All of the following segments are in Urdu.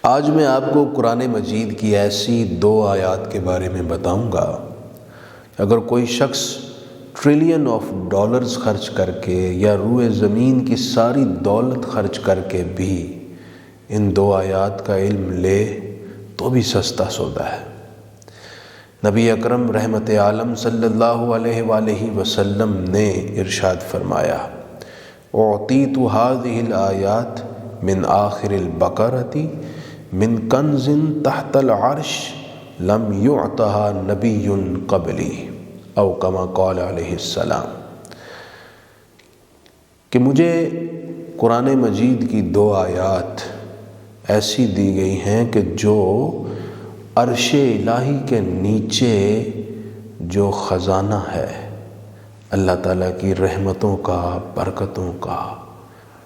آج میں آپ کو قرآن مجید کی ایسی 2 آیات کے بارے میں بتاؤں گا کہ اگر کوئی شخص ٹریلین آف ڈالرز خرچ کر کے یا روئے زمین کی ساری دولت خرچ کر کے بھی ان 2 آیات کا علم لے تو بھی سستا سودا ہے۔ نبی اکرم رحمت عالم صلی اللہ علیہ وآلہ وسلم نے ارشاد فرمایا، اعطیت هذه الآیات من آخر البقرۃ من کنز تحت العرش لم یعطها نبی قبلی او کما قال علیہ السلام، کہ مجھے قرآن مجید کی 2 آیات ایسی دی گئی ہیں کہ جو عرش الہی کے نیچے جو خزانہ ہے اللہ تعالیٰ کی رحمتوں کا، برکتوں کا،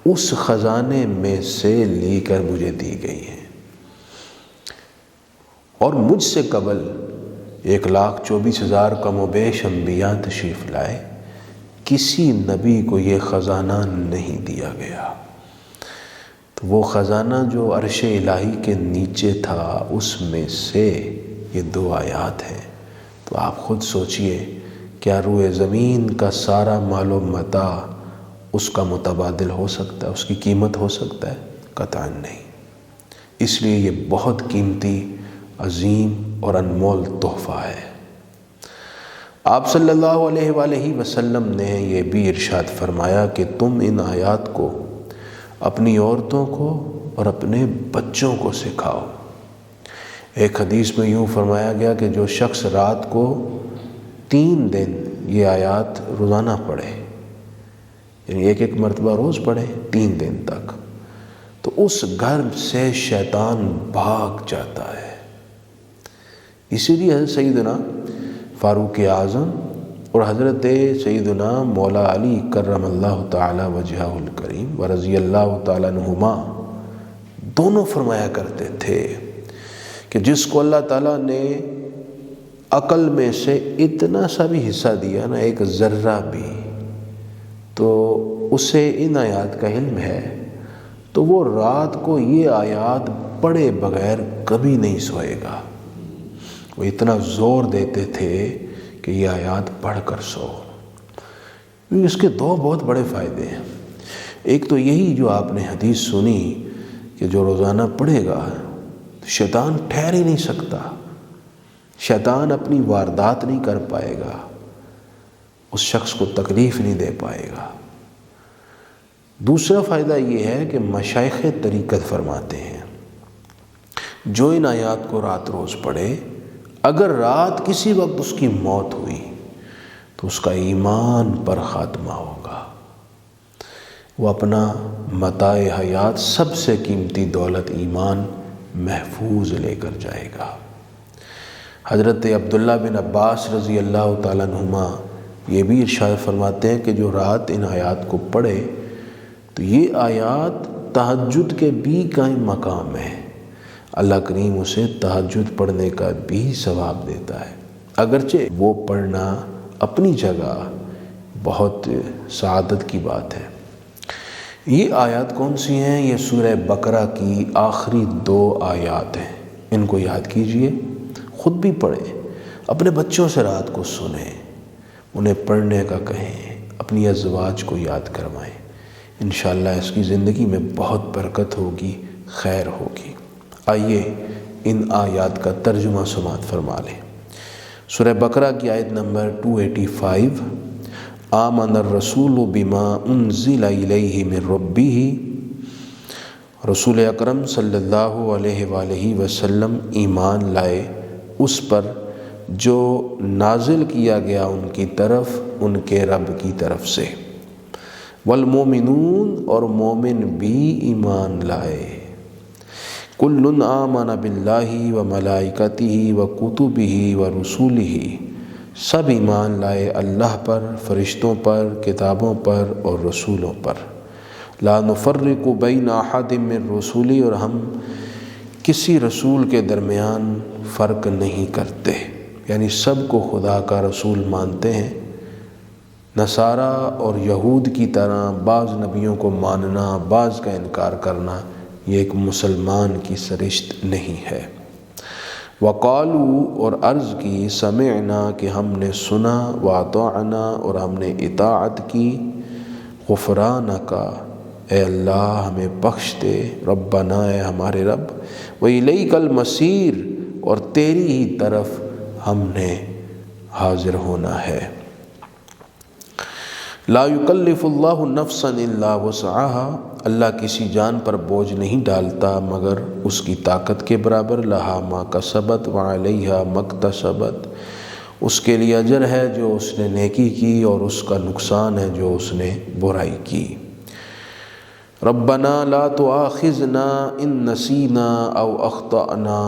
اس خزانے میں سے لی کر مجھے دی گئی ہیں، اور مجھ سے قبل 1,24,000 کم و بیش انبیاء تشریف لائے، کسی نبی کو یہ خزانہ نہیں دیا گیا۔ تو وہ خزانہ جو عرش الہی کے نیچے تھا، اس میں سے یہ 2 آیات ہیں۔ تو آپ خود سوچئے، کیا روئے زمین کا سارا مال و متاع اس کا متبادل ہو سکتا ہے، اس کی قیمت ہو سکتا ہے؟ قطعاً نہیں۔ اس لیے یہ بہت قیمتی، عظیم اور انمول تحفہ ہے۔ آپ صلی اللہ علیہ وآلہ وسلم نے یہ بھی ارشاد فرمایا کہ تم ان آیات کو اپنی عورتوں کو اور اپنے بچوں کو سکھاؤ۔ ایک حدیث میں یوں فرمایا گیا کہ جو شخص رات کو 3 دن یہ آیات روزانہ پڑھے، یعنی ایک مرتبہ روز پڑھے 3 دن تک، تو اس گھر سے شیطان بھاگ جاتا ہے۔ اسی لیے حضرت سیدنا فاروق اعظم اور حضرت سیدنا مولا علی کرم اللہ تعالی وجہہ الکریم و رضی اللہ تعالیٰ عنہما دونوں فرمایا کرتے تھے کہ جس کو اللہ تعالیٰ نے عقل میں سے اتنا سا بھی حصہ دیا نا، ایک ذرہ بھی، تو اسے ان آیات کا علم ہے، تو وہ رات کو یہ آیات پڑھے بغیر کبھی نہیں سوئے گا۔ وہ اتنا زور دیتے تھے کہ یہ آیات پڑھ کر سو۔ اس کے 2 بہت بڑے فائدے ہیں۔ ایک تو یہی جو آپ نے حدیث سنی کہ جو روزانہ پڑھے گا شیطان ٹھہر ہی نہیں سکتا، شیطان اپنی واردات نہیں کر پائے گا، اس شخص کو تکلیف نہیں دے پائے گا۔ دوسرا فائدہ یہ ہے کہ مشائخ طریقت فرماتے ہیں جو ان آیات کو رات روز پڑھے، اگر رات کسی وقت اس کی موت ہوئی تو اس کا ایمان پر خاتمہ ہوگا، وہ اپنا متاع حیات سب سے قیمتی دولت ایمان محفوظ لے کر جائے گا۔ حضرت عبداللہ بن عباس رضی اللہ تعالیٰ عنہما یہ بھی ارشاد فرماتے ہیں کہ جو رات ان آیات کو پڑھے تو یہ آیات تہجد کے بھی قائم مقام ہے، اللہ کریم اسے تہجد پڑھنے کا بھی ثواب دیتا ہے، اگرچہ وہ پڑھنا اپنی جگہ بہت سعادت کی بات ہے۔ یہ آیات کون سی ہیں؟ یہ سورہ بقرہ کی آخری 2 آیات ہیں۔ ان کو یاد کیجئے، خود بھی پڑھیں، اپنے بچوں سے رات کو سنیں، انہیں پڑھنے کا کہیں، اپنی ازواج کو یاد کروائیں، انشاءاللہ اس کی زندگی میں بہت برکت ہوگی، خیر ہوگی۔ آئیے ان آیات کا ترجمہ سماعت فرما لیں۔ سورہ بقرہ کی آیت نمبر 285، آمن الرسول بما انزل الیہ من ربہ، رسول اکرم صلی اللہ علیہ وآلہ وسلم ایمان لائے اس پر جو نازل کیا گیا ان کی طرف ان کے رب کی طرف سے، والمومنون اور مومن بھی ایمان لائے، کل آمن باللہ و ملائکتہ و کتبہ و رسولہ، سب ایمان لائے اللہ پر، فرشتوں پر، کتابوں پر اور رسولوں پر، لا نفرق بین احد من رسولہ، اور ہم کسی رسول کے درمیان فرق نہیں کرتے، یعنی سب کو خدا کا رسول مانتے ہیں۔ نصارہ اور یہود کی طرح بعض نبیوں کو ماننا، بعض کا انکار کرنا یہ ایک مسلمان کی سرشت نہیں ہے۔ وقالو اور عرض کی سمعنا کہ ہم نے سنا، واطعنا اور ہم نے اطاعت کی، غفرانک اے اللہ ہمیں بخش دے، ربنا اے ہمارے رب، وإلیک المصیر اور تیری ہی طرف ہم نے حاضر ہونا ہے۔ لا یکلف اللہ نفسا الا وسعها، اللہ کسی جان پر بوجھ نہیں ڈالتا مگر اس کی طاقت کے برابر، لہا ما کسبت وعلیہا ما اکتسبت، اس کے لیے اجر ہے جو اس نے نیکی کی اور اس کا نقصان ہے جو اس نے برائی کی۔ ربنا لا تؤاخذنا ان نسینا او اخطأنا،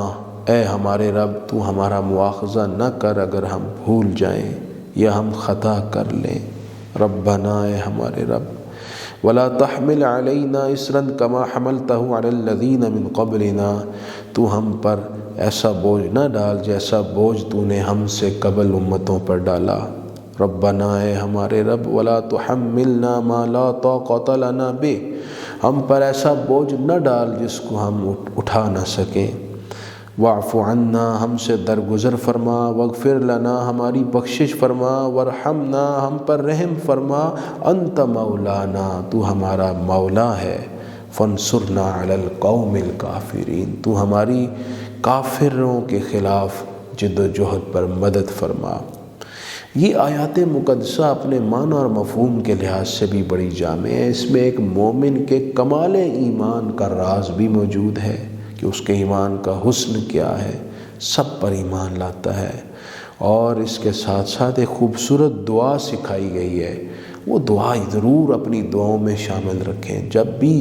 اے ہمارے رب تو ہمارا مواخذہ نہ کر اگر ہم بھول جائیں یا ہم خطا کر لیں۔ ربنا اے ہمارے رب، ولا تحمل علینا اصرا کما حملته علی الذین من قبلنا، تو ہم پر ایسا بوجھ نہ ڈال جیسا بوجھ تو نے ہم سے قبل امتوں پر ڈالا۔ ربنا اے ہمارے رب، ولا تحملنا ما لا طاقت لنا بہ، ہم پر ایسا بوجھ نہ ڈال جس کو ہم اٹھا نہ سکیں۔ واعف عنا، ہم سے درگزر فرما، واغفر لنا، ہماری بخشش فرما، وارحمنا، ہم پر رحم فرما، انت مولانا، تو ہمارا مولا ہے، فانصرنا علی القوم الکافرین، تو ہماری کافروں کے خلاف جد و جہد پر مدد فرما۔ یہ آیات مقدسہ اپنے معنی اور مفہوم کے لحاظ سے بھی بڑی جامع ہے۔ اس میں ایک مومن کے کمال ایمان کا راز بھی موجود ہے کہ اس کے ایمان کا حسن کیا ہے، سب پر ایمان لاتا ہے، اور اس کے ساتھ ساتھ ایک خوبصورت دعا سکھائی گئی ہے، وہ دعا ضرور اپنی دعاؤں میں شامل رکھیں۔ جب بھی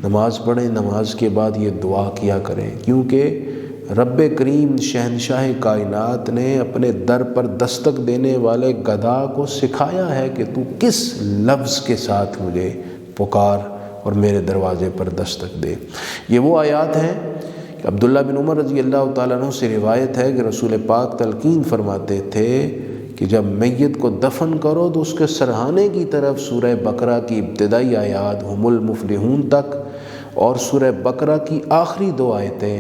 نماز پڑھیں نماز کے بعد یہ دعا کیا کریں، کیونکہ رب کریم شہنشاہ کائنات نے اپنے در پر دستک دینے والے گدھا کو سکھایا ہے کہ تو کس لفظ کے ساتھ مجھے پکار اور میرے دروازے پر دستک دے۔ یہ وہ آیات ہیں کہ عبداللہ بن عمر رضی اللہ تعالیٰ عنہ سے روایت ہے کہ رسول پاک تلقین فرماتے تھے کہ جب میت کو دفن کرو تو اس کے سرہانے کی طرف سورہ بقرہ کی ابتدائی آیات ہم المفلحون تک اور سورہ بقرہ کی آخری 2 آیتیں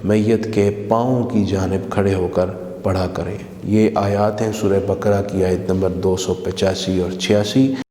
میت کے پاؤں کی جانب کھڑے ہو کر پڑھا کریں۔ یہ آیات ہیں سورہ بقرہ کی آیت نمبر 285 اور 86۔